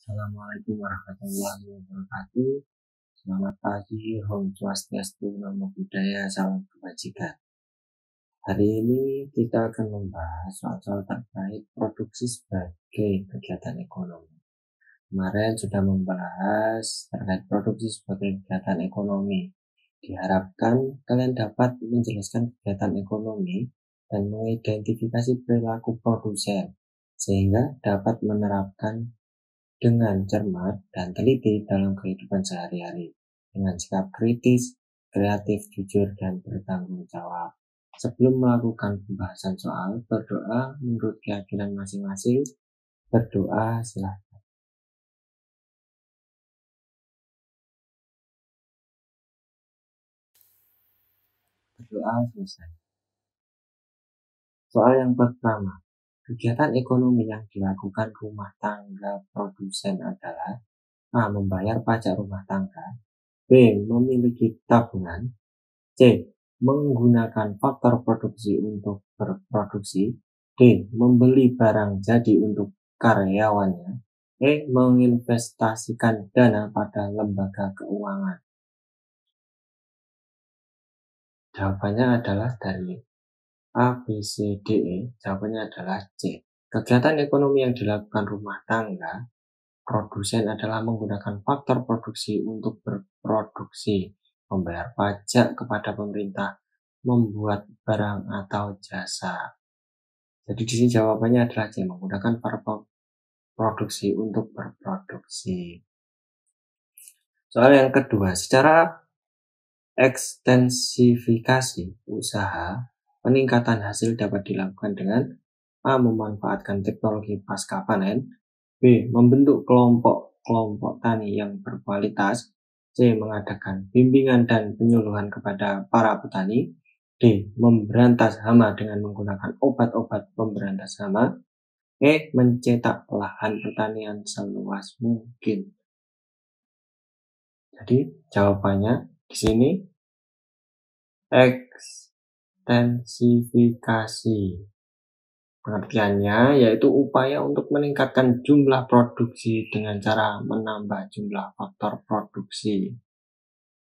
Assalamualaikum warahmatullahi wabarakatuh. Selamat pagi, Om Swastiastu, Namo Buddhaya, salam kebajikan. Hari ini kita akan membahas soal-soal terkait produksi sebagai kegiatan ekonomi. Kemarin sudah membahas terkait produksi sebagai kegiatan ekonomi. Diharapkan kalian dapat menjelaskan kegiatan ekonomi dan mengidentifikasi perilaku produsen, sehingga dapat menerapkan dengan cermat dan teliti dalam kehidupan sehari-hari, dengan sikap kritis, kreatif, jujur, dan bertanggung jawab. Sebelum melakukan pembahasan soal, berdoa menurut keyakinan masing-masing. Berdoa silahkan. Berdoa selesai. Soal yang pertama, kegiatan ekonomi yang dilakukan rumah tangga produsen adalah A. Membayar pajak rumah tangga, B. Memiliki tabungan, C. Menggunakan faktor produksi untuk berproduksi, D. Membeli barang jadi untuk karyawannya, E. Menginvestasikan dana pada lembaga keuangan. Jawabannya adalah dari A, B, C, D, E. Jawabannya adalah C. Kegiatan ekonomi yang dilakukan rumah tangga produsen adalah menggunakan faktor produksi untuk berproduksi, membayar pajak kepada pemerintah, membuat barang atau jasa. Jadi di sini jawabannya adalah C, menggunakan faktor produksi untuk berproduksi. Soal yang kedua, secara ekstensifikasi usaha, peningkatan hasil dapat dilakukan dengan A. Memanfaatkan teknologi pasca panen, B. Membentuk kelompok tani yang berkualitas, C. Mengadakan bimbingan dan penyuluhan kepada para petani, D. Memberantas hama dengan menggunakan obat-obat pemberantas hama, E. Mencetak lahan pertanian seluas mungkin. Jadi jawabannya di sini ekstensifikasi. Pengertiannya yaitu upaya untuk meningkatkan jumlah produksi dengan cara menambah jumlah faktor produksi.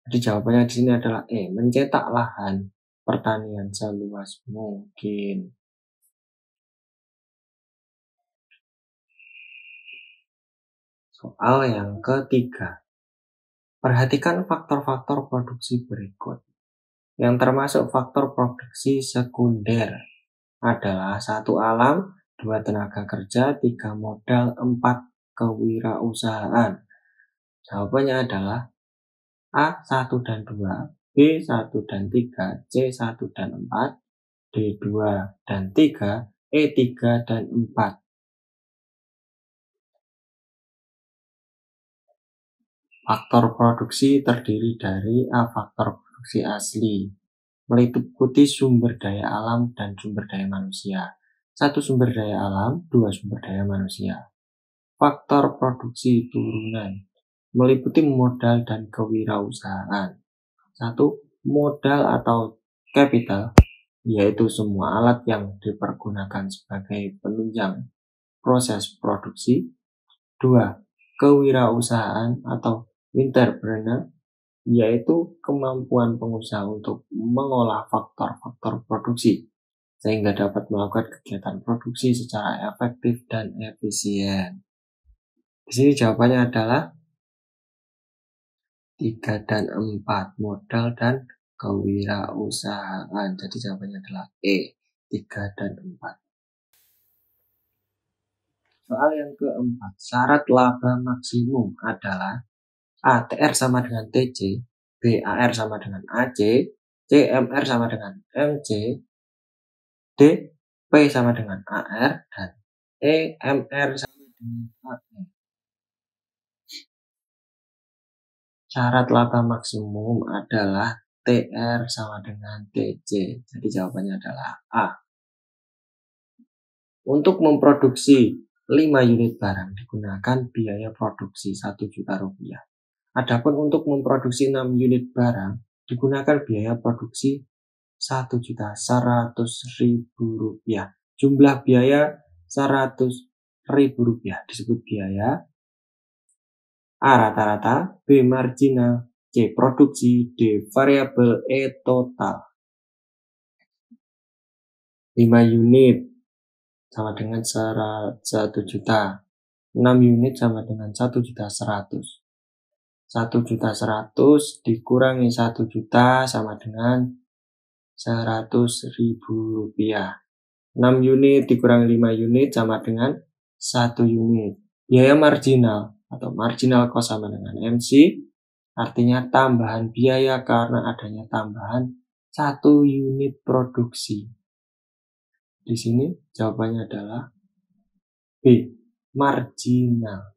Jadi jawabannya di sini adalah E. Mencetak lahan pertanian seluas mungkin. Soal yang ketiga. Perhatikan faktor-faktor produksi berikut. Yang termasuk faktor produksi sekunder adalah 1. Alam, 2. Tenaga kerja, 3. Modal, 4. Kewirausahaan. Jawabannya adalah A. 1 dan 2, B. 1 dan 3, C. 1 dan 4, D. 2 dan 3, E. 3 dan 4. Faktor produksi terdiri dari A. Faktor produksi asli, meliputi sumber daya alam dan sumber daya manusia. 1. Sumber daya alam, 2. Sumber daya manusia. Faktor produksi turunan, meliputi modal dan kewirausahaan. 1. Modal atau capital, yaitu semua alat yang dipergunakan sebagai penunjang proses produksi. 2. Kewirausahaan atau entrepreneur, yaitu kemampuan pengusaha untuk mengolah faktor-faktor produksi sehingga dapat melakukan kegiatan produksi secara efektif dan efisien. Di sini jawabannya adalah 3 dan 4, modal dan kewirausahaan. Jadi jawabannya adalah E, 3 dan 4. Soal yang keempat, syarat laba maksimum adalah A. TR sama dengan TC, B. AR sama dengan AC, C. MR sama dengan MC, D. P sama dengan AR, dan E. MR sama dengan AE. Syarat laba maksimum adalah TR sama dengan TC. Jadi jawabannya adalah A. Untuk memproduksi 5 unit barang digunakan biaya produksi 1 juta rupiah. Adapun untuk memproduksi 6 unit barang digunakan biaya produksi 1.100.000 rupiah. Jumlah biaya 100.000 rupiah disebut biaya A. Rata-rata, B. Marginal, C. Produksi, D. Variabel, E. Total. 5 unit sama dengan 1 juta. 6 unit sama dengan 1.100.000. 1.100.000 dikurangi 1 juta sama dengan 100.000 rupiah. 6 unit dikurangi 5 unit sama dengan 1 unit. Biaya marginal atau marginal cost sama dengan MC, artinya tambahan biaya karena adanya tambahan 1 unit produksi. Di sini jawabannya adalah B. Marginal.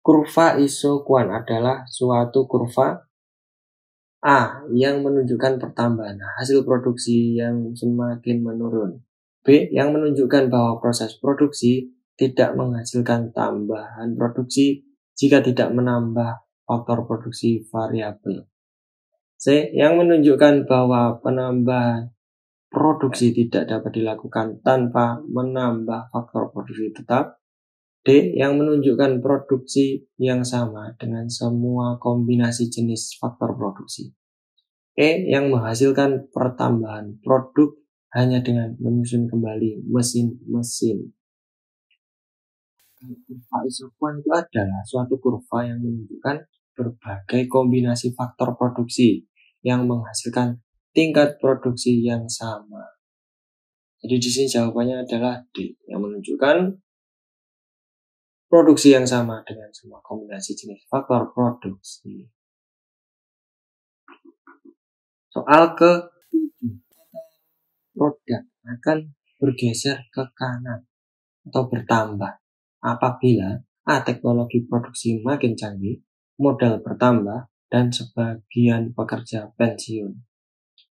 Kurva isokuan adalah suatu kurva A yang menunjukkan pertambahan hasil produksi yang semakin menurun. B yang menunjukkan bahwa proses produksi tidak menghasilkan tambahan produksi jika tidak menambah faktor produksi variabel. C yang menunjukkan bahwa penambahan produksi tidak dapat dilakukan tanpa menambah faktor produksi tetap. D yang menunjukkan produksi yang sama dengan semua kombinasi jenis faktor produksi. E yang menghasilkan pertambahan produk hanya dengan menyusun kembali mesin-mesin. Kurva isokuan itu adalah suatu kurva yang menunjukkan berbagai kombinasi faktor produksi yang menghasilkan tingkat produksi yang sama. Jadi di sini jawabannya adalah D yang menunjukkan produksi yang sama dengan semua kombinasi jenis faktor produksi. Soal ke-7. Produk akan bergeser ke kanan atau bertambah apabila A. Teknologi produksi makin canggih, modal bertambah, dan sebagian pekerja pensiun.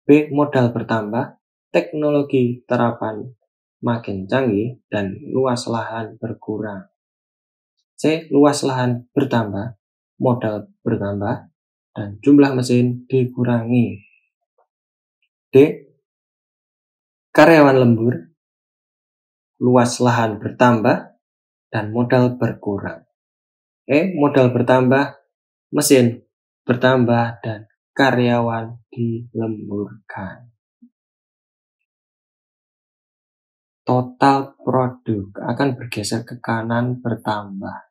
B. Modal bertambah, teknologi terapan makin canggih, dan luas lahan berkurang. C. Luas lahan bertambah, modal bertambah, dan jumlah mesin dikurangi. D. Karyawan lembur, luas lahan bertambah, dan modal berkurang. E. Modal bertambah, mesin bertambah, dan karyawan dilemburkan. Total produk akan bergeser ke kanan bertambah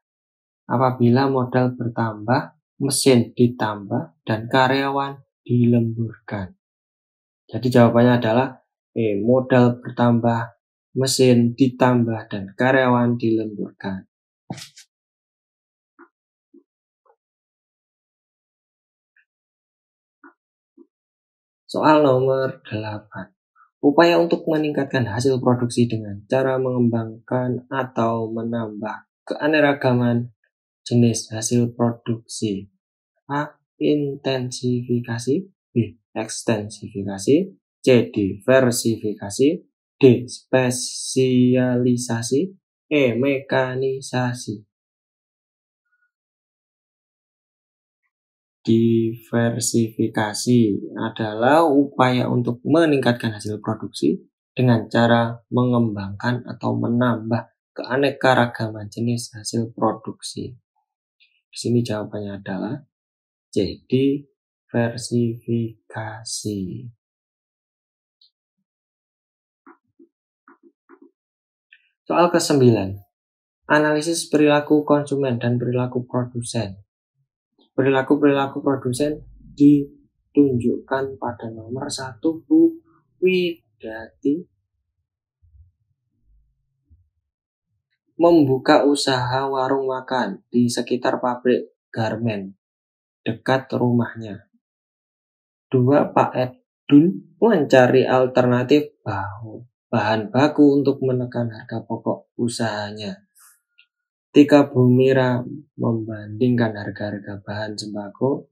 apabila modal bertambah, mesin ditambah, dan karyawan dilemburkan. Jadi jawabannya adalah E. Modal bertambah, mesin ditambah, dan karyawan dilemburkan. Soal nomor 8. Upaya untuk meningkatkan hasil produksi dengan cara mengembangkan atau menambah keanekaragaman jenis hasil produksi. A. Intensifikasi, B. Ekstensifikasi, C. Diversifikasi, D. Spesialisasi, E. Mekanisasi. Diversifikasi adalah upaya untuk meningkatkan hasil produksi dengan cara mengembangkan atau menambah keanekaragaman jenis hasil produksi. Di sini jawabannya adalah C. Diversifikasi. Soal ke-9. Analisis perilaku konsumen dan perilaku produsen. Perilaku produsen ditunjukkan pada nomor 1. Bu Widati membuka usaha warung makan di sekitar pabrik garmen dekat rumahnya. 2. Pak Edun mencari alternatif bahan baku untuk menekan harga pokok usahanya. 3. Bu Mira membandingkan harga-harga bahan sembako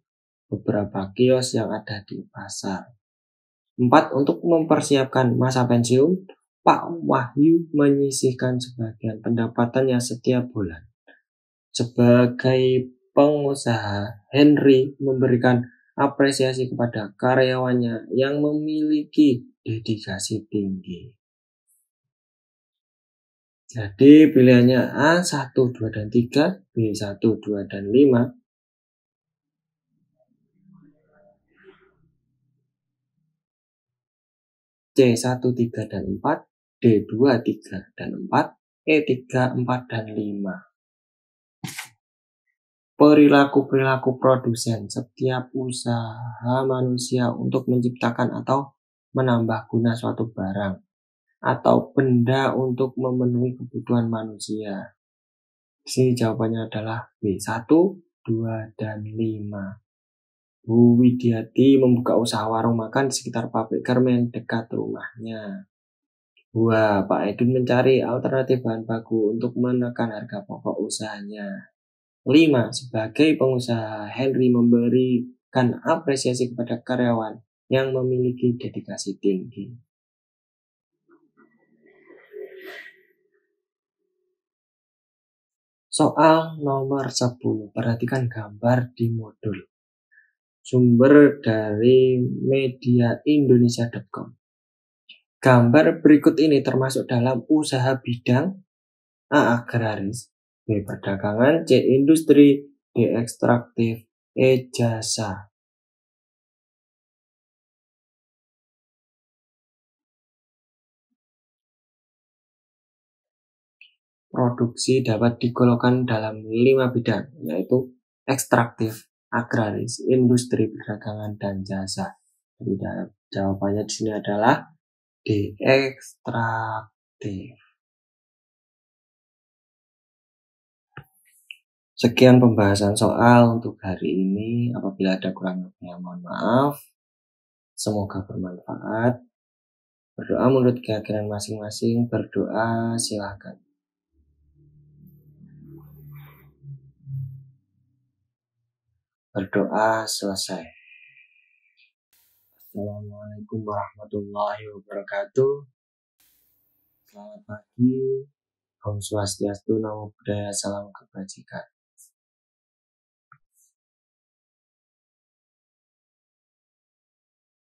beberapa kios yang ada di pasar. 4. Untuk mempersiapkan masa pensiun, Pak Wahyu menyisihkan sebagian pendapatannya setiap bulan. Sebagai pengusaha, Henry memberikan apresiasi kepada karyawannya yang memiliki dedikasi tinggi. Jadi pilihannya A 1, 2, dan 3, B 1, 2, dan 5, C 1, 3, dan 4, D 2, 3, dan 4, E 3, 4, dan 5. Perilaku-perilaku produsen setiap usaha manusia untuk menciptakan atau menambah guna suatu barang atau benda untuk memenuhi kebutuhan manusia. Di sini jawabannya adalah B 1, 2, dan 5. Bu Widiati membuka usaha warung makan di sekitar pabrik Kermen dekat rumahnya. 2. Pak Edun mencari alternatif bahan baku untuk menekan harga pokok usahanya. 5. Sebagai pengusaha, Henry memberikan apresiasi kepada karyawan yang memiliki dedikasi tinggi. Soal nomor 10. Perhatikan gambar di modul. Sumber dari mediaindonesia.com. Gambar berikut ini termasuk dalam usaha bidang A. Agraris, B. Perdagangan, C. Industri, D. Ekstraktif, E. Jasa. Produksi dapat digolongkan dalam 5 bidang, yaitu ekstraktif, agraris, industri, perdagangan, dan jasa. Jadi jawabannya di sini adalah D. Ekstraktif. Sekian pembahasan soal untuk hari ini. Apabila ada kurang lebihnya mohon maaf. Semoga bermanfaat. Berdoa menurut keyakinan masing-masing. Berdoa silakan. Berdoa selesai. Assalamualaikum warahmatullahi wabarakatuh. Selamat pagi. Om Swastiastu, Namo Buddhaya, salam kebajikan.